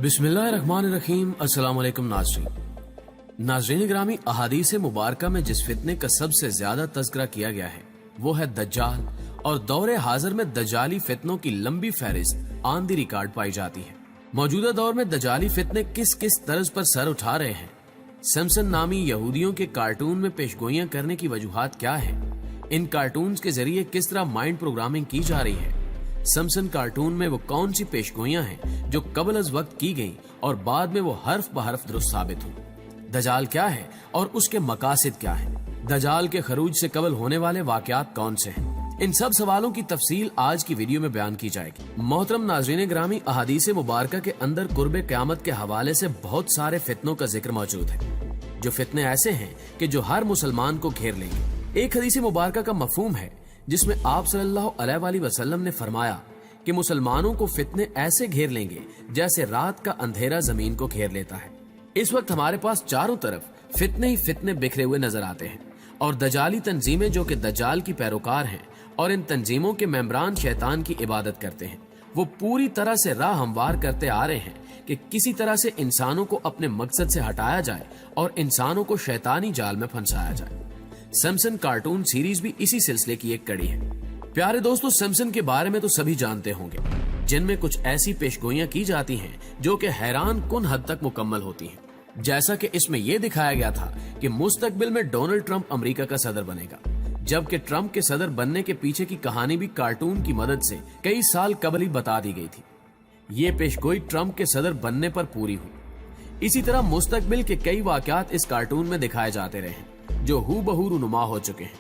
बिस्मिल्लाहिर्रहमानिर्रहीम। अस्सलाम वालेकुम नाज़रीन ग्रामी, अहादीस मुबारका में जिस फितने का सबसे ज्यादा तज़किरा किया गया है वो है दज्जाल, और दौरे हाजिर में दज्जाली फितनों की लंबी फहरिस्त ऑन दी रिकॉर्ड पाई जाती है। मौजूदा दौर में दज्जाली फितने किस किस तर्ज पर सर उठा रहे हैं, सिम्पसन नामी यहूदियों के कार्टून में पेशगोइयां करने की वजूहात क्या है, इन कार्टून्स के जरिए किस तरह माइंड प्रोग्रामिंग की जा रही है, सिम्पसन कार्टून में वो कौन सी पेशगोइयां हैं जो कबल अज वक्त की गईं और बाद में वो हर्फ बहर्फ दुरुस्त साबित हुई, दज्जाल क्या है और उसके मकासद क्या है, दज्जाल के खरूज से कबल होने वाले वाकयात कौन से हैं, इन सब सवालों की तफसील आज की वीडियो में बयान की जाएगी। मोहतरम नाज़रीन ग्रामी, अहादीस मुबारका के अंदर कुर्बे क़यामत के हवाले से बहुत सारे फितनों का जिक्र मौजूद है, जो फितने ऐसे हैं कि जो हर मुसलमान को घेर लेंगे। एक हदीस मुबारका का मफहूम है जिसमें आप सल्लल्लाहु अलैहि वसल्लम ने फरमाया कि मुसलमानों को फितने ऐसे घेर लेंगे जैसे रात का अंधेरा जमीन को घेर लेता है। इस वक्त हमारे पास चारों तरफ फितने ही फितने बिखरे हुए नजर आते हैं, और दज्जाली तंजीमें जो कि दज्जाल की पैरोकार हैं और इन तंजीमों के मेंबरान शैतान की इबादत करते हैं, वो पूरी तरह से राह हमवार करते आ रहे हैं कि किसी तरह से इंसानों को अपने मकसद से हटाया जाए और इंसानों को शैतानी जाल में फंसाया जाए। सिम्पसन कार्टून सीरीज भी इसी सिलसिले की एक कड़ी है। प्यारे दोस्तों, सिम्पसन के बारे में तो सभी जानते होंगे, जिनमें कुछ ऐसी पेशगोइयां की जाती हैं जो कि हैरान कुन हद तक मुकम्मल होती हैं। जैसा कि इसमें यह दिखाया गया था कि मुस्तकबिल में डोनाल्ड ट्रंप अमेरिका का सदर बनेगा, जबकि ट्रंप के सदर बनने के पीछे की कहानी भी कार्टून की मदद से कई साल कबल ही बता दी गई थी। ये पेशगोई ट्रंप के सदर बनने पर पूरी हुई। इसी तरह मुस्तकबिल के कई वाकयात इस कार्टून में दिखाए जाते रहे जो हूबहू रूनुमा हो चुके हैं।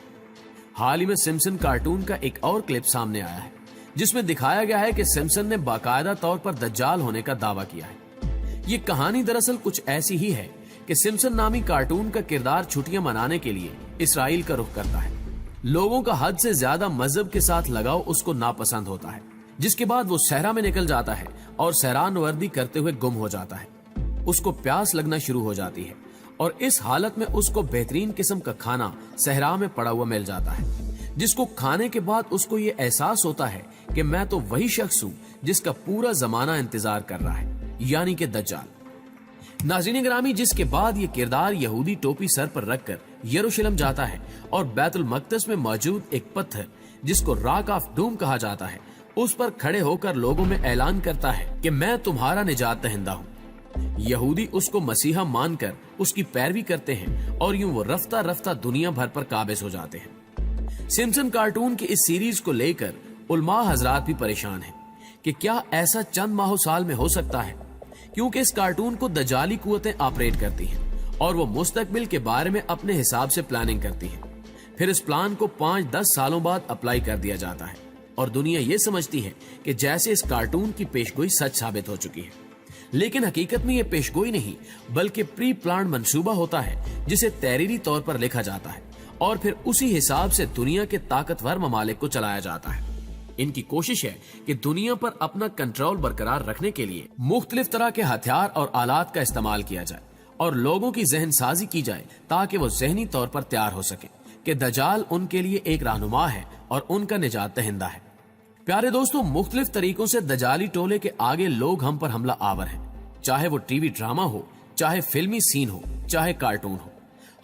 हाल ही में सिम्पसन कार्टून का एक और क्लिप सामने आया है जिसमें दिखाया गया है कि सिम्पसन ने बाकायदा तौर पर दज्जाल होने का दावा किया है। ये कहानी दरअसल कुछ ऐसी ही है कि सिम्पसन नामी कार्टून का किरदार छुट्टियां मनाने के लिए इसराइल का रुख करता है। लोगों का हद से ज्यादा मजहब के साथ लगाव उसको नापसंद होता है, जिसके बाद वो सहरा में निकल जाता है और सहरान वर्दी करते हुए गुम हो जाता है। उसको प्यास लगना शुरू हो जाती है और इस हालत में उसको बेहतरीन किस्म का खाना सहरा में पड़ा हुआ मिल जाता है, जिसको खाने के बाद उसको ये एहसास होता है कि मैं तो वही शख्स हूँ जिसका पूरा जमाना इंतजार कर रहा है, यानी कि दज्जाल। नाज़रीन ग्रामी, जिसके बाद ये किरदार यहूदी टोपी सर पर रखकर यरूशलेम जाता है और बैतुल मक़दस में मौजूद एक पत्थर जिसको रॉक ऑफ डूम कहा जाता है, उस पर खड़े होकर लोगों में ऐलान करता है कि मैं तुम्हारा निजात दहिंदा हूँ। यहूदी उसको मसीहा मानकर उसकी पैरवी करते हैं और यूं वो रफ्ता रफ्ता दुनिया भर पर काबिज हो जाते हैं। सिम्पसन कार्टून की इस सीरीज को लेकर उलमा हजरात भी परेशान हैं कि क्या ऐसा चंद माह साल में हो सकता है, क्योंकि इस कार्टून को दज्जाली कुव्वतें ऑपरेट करती हैं और वो मुस्तकबिल के बारे में अपने हिसाब से प्लानिंग करती हैं। फिर इस प्लान को 5-10 सालों बाद अप्लाई कर दिया जाता है और दुनिया ये समझती है कि जैसे इस कार्टून की पेशगोई सच साबित हो चुकी है। लेकिन हकीकत में ये पेशगोई नहीं बल्कि प्री प्लान मंसूबा होता है जिसे तहरीरी तौर पर लिखा जाता है और फिर उसी हिसाब से दुनिया के ताकतवर ममालिक को चलाया जाता है। इनकी कोशिश है कि दुनिया पर अपना कंट्रोल बरकरार रखने के लिए मुख्तलिफ तरह के हथियार और आलात का इस्तेमाल किया जाए और लोगों की जहन साजी की जाए ताकि वो जहनी तौर पर तैयार हो सके कि दज्जाल उनके लिए एक रहनुमा है और उनका निजात दहिंदा है। प्यारे दोस्तों, मुख्तलिफ तरीकों से दज्जाली टोले के आगे लोग हम पर हमला आवर हैं, चाहे वो टीवी ड्रामा हो, चाहे फिल्मी सीन हो, चाहे कार्टून हो।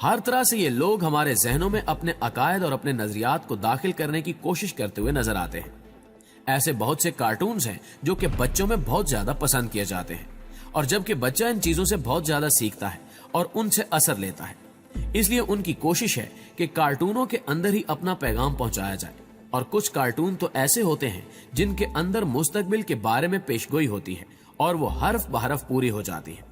हर तरह से ये लोग हमारे जहनों में अपने अकायद और अपने नजरियात को दाखिल करने की कोशिश करते हुए नजर आते हैं। ऐसे बहुत से कार्टून्स हैं जो कि बच्चों में बहुत ज्यादा पसंद किए जाते हैं, और जबकि बच्चा इन चीजों से बहुत ज्यादा सीखता है और उनसे असर लेता है, इसलिए उनकी कोशिश है कि कार्टूनों के अंदर ही अपना पैगाम पहुंचाया जाए। और कुछ कार्टून तो ऐसे होते हैं जिनके अंदर मुस्तकबिल के बारे में पेशगोई होती है और वो हर्फ बहरफ पूरी हो जाती है।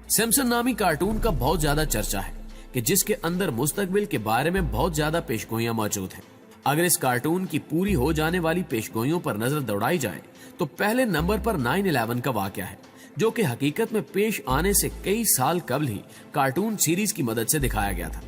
सिम्पसन नामी कार्टून का बहुत ज्यादा चर्चा है कि जिसके अंदर मुस्तकबिल के बारे में बहुत ज्यादा पेशगोइयां मौजूद हैं। अगर इस कार्टून की पूरी हो जाने वाली पेशगोइयों पर नजर दौड़ाई जाए तो पहले नंबर पर 9/11 का वाकया है, जो कि हकीकत में पेश आने से कई साल कबल ही कार्टून सीरीज की मदद से दिखाया गया था।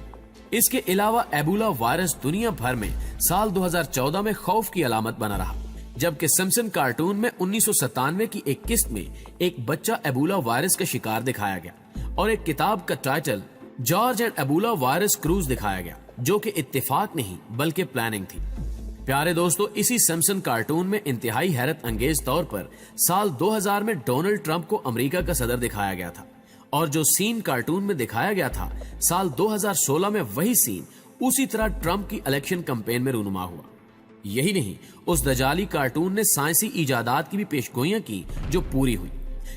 इसके अलावा एबोला वायरस दुनिया भर में साल 2014 में खौफ की अलामत बना रहा, जबकि सिम्पसन कार्टून में 1997 की एक किस्त में एक बच्चा एबोला वायरस का शिकार दिखाया गया और एक किताब का title George and Ebola virus cruise दिखाया गया, जो कि इत्तेफाक नहीं बल्कि प्लानिंग थी। प्यारे दोस्तों, इसी सिम्पसन कार्टून में इंतहाई हैरत अंगेज तौर पर साल 2000 में डोनाल्ड ट्रंप को अमेरिका का सदर दिखाया गया था, और जो सीन कार्टून में दिखाया गया था साल 2016 में वही सीन उसी तरह ट्रंप की इलेक्शन कैंपेन में रूनुमा हुआ। यही नहीं, उस दजाली कार्टून ने साइंसी इजादात की भी पेशगोइयां की जो पूरी हुई,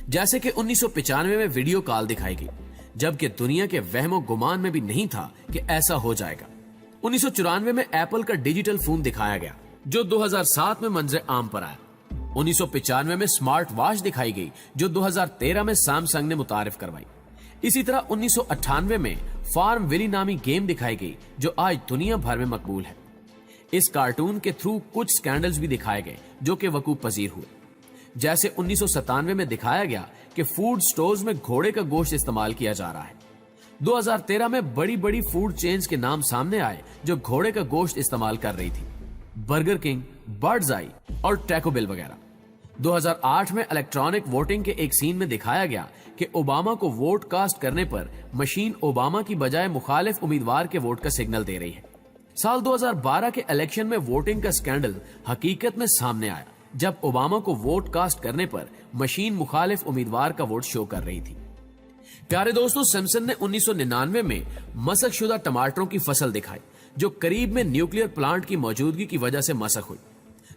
जैसे कि 1995 में वीडियो कॉल दिखाई गई, जबकि दुनिया के वहमो गुमान में भी नहीं था कि ऐसा हो जाएगा। 1994 में एप्पल का डिजिटल फोन दिखाया गया जो 2007 में मंजर आम पर आया। 1995 में स्मार्ट वॉच दिखाई गई जो 2013 में सैमसंग ने मुतारिफ करवाई। इसी तरह 1998 में फार्म विली नामी गेम दिखाई गई जो आज दुनिया भर में मकबूल है। इस कार्टून के थ्रू कुछ स्कैंडल्स भी दिखाए गए जो कि वकूअ पजीर हुए, जैसे 1997 में दिखाया गया कि फूड स्टोर्स में घोड़े का गोश्त इस्तेमाल किया जा रहा है। 2013 में बड़ी बड़ी फूड चेन्स के नाम सामने आए जो घोड़े का गोश्त इस्तेमाल कर रही थी, बर्गर किंग, बर्ड्स आई और टैको बेल वगैरह। 2008 में इलेक्ट्रॉनिक वोटिंग के एक सीन में दिखाया गया कि ओबामा को वोट कास्ट करने पर मशीन ओबामा की बजाय मुखालिफ उम्मीदवार के वोट का सिग्नल दे रही है। साल 2012 के इलेक्शन में वोटिंग का स्कैंडल हकीकत में सामने आया जब ओबामा को वोट कास्ट करने पर मशीन मुखालिफ उम्मीदवार का वोट शो कर रही थी। प्यारे दोस्तों, सिम्पसन ने 1999 में मसक शुदा टमाटरों की फसल दिखाई जो करीब में न्यूक्लियर प्लांट की मौजूदगी की वजह से मसक हुई।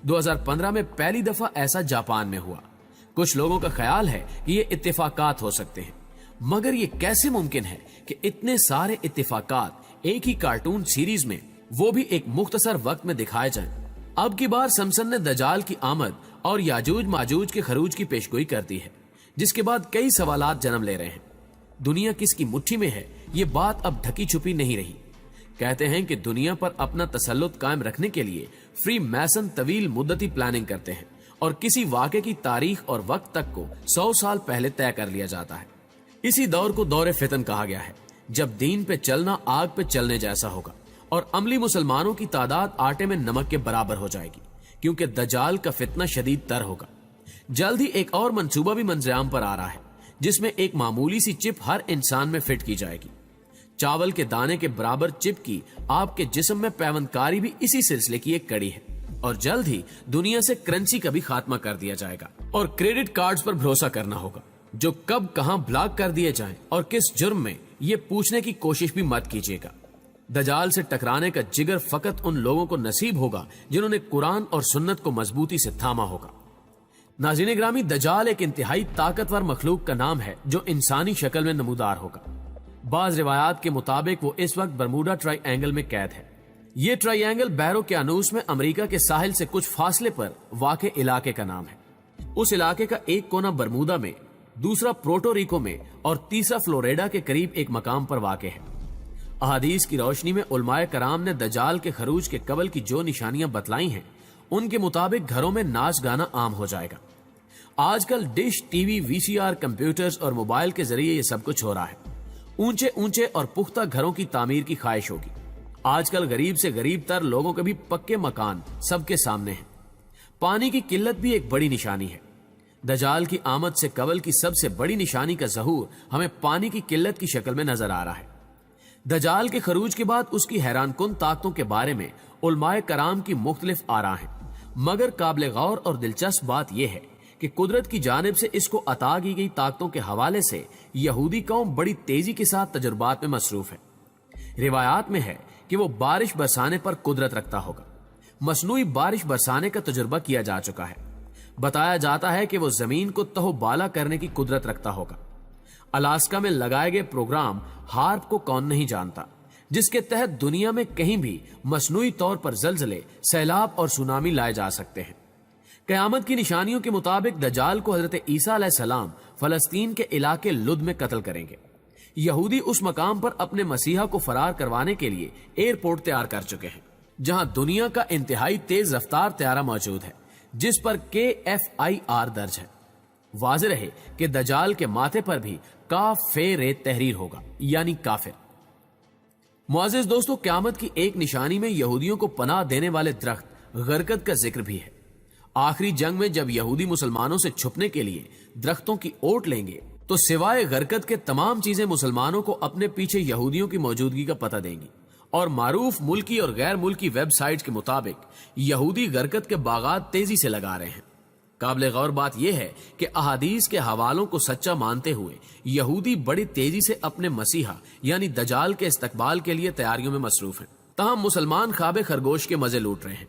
2015 में पहली दफा ऐसा जापान में हुआ। कुछ लोगों का ख्याल है कि ये इत्तेफाकात हो सकते हैं, मगर ये कैसे मुमकिन है कि इतने सारे इत्तेफाकात एक ही कार्टून सीरीज में, वो भी एक मुख्तसर वक्त में दिखाए जाएं। अब की बार सिम्पसन ने दजाल की आमद और याजूज माजूज के खरूज की पेशगोई कर दी है, जिसके बाद कई सवालात जन्म ले रहे हैं। दुनिया किसकी मुट्ठी में है, ये बात अब ढकी छुपी नहीं रही। कहते हैं कि दुनिया पर अपना तसल्लुत कायम रखने के लिए फ्री मैसन तवील मुद्दती प्लानिंग करते हैं और किसी वाक़े की तारीख और वक्त तक को 100 साल पहले तय कर लिया जाता है। इसी दौर को दौरे फितन कहा गया है, जब दीन पे चलना आग पे चलने जैसा होगा और अमली मुसलमानों की तादाद आटे में नमक के बराबर हो जाएगी, क्योंकि दजाल का फितना शदीद तर होगा। जल्द ही एक और मंसूबा भी मंजराम पर आ रहा है, जिसमें एक मामूली सी चिप हर इंसान में फिट की जाएगी। चावल के दाने के बराबर चिप की आपके जिस्म में पैवंदकारी भी इसी सिलसिले की एक कड़ी है, और जल्द ही दुनिया से करेंसी का भी खात्मा कर दिया जाएगा और क्रेडिट कार्ड्स पर भरोसा करना होगा जो कब कहां ब्लॉक कर दिए जाएं और किस जुर्म में, ये पूछने की कोशिश भी मत कीजिएगा। दजाल से टकराने का जिगर फकत उन लोगों को नसीब होगा जिन्होंने कुरान और सुन्नत को मजबूती से थामा होगा। नाज़रीन ग्रामी, दजाल एक इंतहाई ताकतवर मखलूक का नाम है जो इंसानी शक्ल में नमूदार होगा। बाज रिवायात के मुताबिक वो इस वक्त बरमूडा ट्राइएंगल में कैद है। ये ट्राइएंगल बहरो-क्यानूस में अमेरिका के साहिल से कुछ फासले पर वाक़े इलाके का नाम है। उस इलाके का एक कोना बरमूदा में, दूसरा प्रोटोरिको में और तीसरा फ्लोरिडा के करीब एक मकाम पर वाक़े है। अहादीस की रोशनी में उलमाए कराम ने दजाल के खरूज के कबल की जो निशानियां बतलाई हैं, उनके मुताबिक घरों में नाच गाना आम हो जाएगा। आजकल डिश, टीवी, वीसीआर, कंप्यूटर्स और मोबाइल के जरिए ये सब कुछ हो रहा है। ऊंचे ऊंचे और पुख्ता घरों की तामीर की ख्वाहिश होगी। आजकल गरीब से गरीब तर लोगों के भी पक्के मकान सबके सामने हैं। पानी की किल्लत भी एक बड़ी निशानी है। दजाल की आमद से कबल की सबसे बड़ी निशानी का ज़हूर हमें पानी की किल्लत की शक्ल में नजर आ रहा है। दजाल के खरूज के बाद उसकी हैरानकुन ताकतों के बारे में उलमाए कराम की मुख्तलिफ आरा हैं, मगर काबिल गौर और दिलचस्प बात यह है कि कुदरत की जानिब से इसको अता की गई ताकतों के हवाले से यहूदी कौम बड़ी तेजी के साथ तजुर्बात में मसरूफ है। रिवायात में है कि वो बारिश बरसाने पर कुदरत रखता होगा। मसनूई बारिश बरसाने का तजुर्बा किया जा चुका है। बताया जाता है कि वो जमीन को तहोबाला करने की कुदरत रखता होगा। अलास्का में लगाए गए प्रोग्राम हार्प को कौन नहीं जानता, जिसके तहत दुनिया में कहीं भी मसनूई तौर पर जलजले, सैलाब और सुनामी लाए जा सकते हैं। कयामत की निशानियों के मुताबिक दजाल को हजरत ईसा अलैहिस्सलाम फलस्तीन के इलाके लुद में कत्ल करेंगे। यहूदी उस मकाम पर अपने मसीहा को फरार करवाने के लिए एयरपोर्ट तैयार कर चुके हैं, जहां दुनिया का इंतहाई तेज रफ्तार तैयारा मौजूद है जिस पर KFIR दर्ज है। वाज़ेह रहे कि दजाल के माथे पर भी काफेर तहरीर होगा, यानी काफिर। मुअज़्ज़िज़ दोस्तों, क़यामत की एक निशानी में यहूदियों को पनाह देने वाले दरख्त गरकद का जिक्र भी है। आखिरी जंग में जब यहूदी मुसलमानों से छुपने के लिए दरख्तों की ओट लेंगे तो सिवाय गरकद के तमाम चीजें मुसलमानों को अपने पीछे यहूदियों की मौजूदगी का पता देंगी اور معروف ملکی اور غیر ملکی ویب سائٹس کے مطابق یہودی غرقت کے باغات تیزی سے لگا رہے ہیں۔ قابل غور بات یہ ہے کہ احادیث کے حوالوں کو سچا مانتے ہوئے یہودی بڑی تیزی سے اپنے مسیحا یعنی دجال کے استقبال کے لیے تیاریوں میں مصروف ہیں، تاہم مسلمان خواب خرگوش کے مزے لوٹ رہے ہیں۔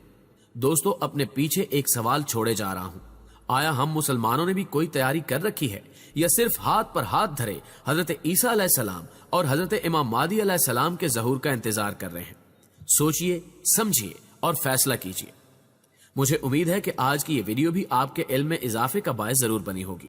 دوستو، اپنے پیچھے ایک سوال چھوڑے جا رہا ہوں، آیا ہم مسلمانوں نے بھی کوئی تیاری کر رکھی ہے یا صرف ہاتھ پر ہاتھ دھرے حضرت عیسیٰ علیہ السلام اور حضرت امام مہدی علیہ السلام کے ظہور کا انتظار کر رہے ہیں؟ سوچئے، سمجھیے اور فیصلہ کیجئے۔ مجھے امید ہے کہ آج کی یہ ویڈیو بھی آپ کے علم میں اضافے کا باعث ضرور بنی ہوگی۔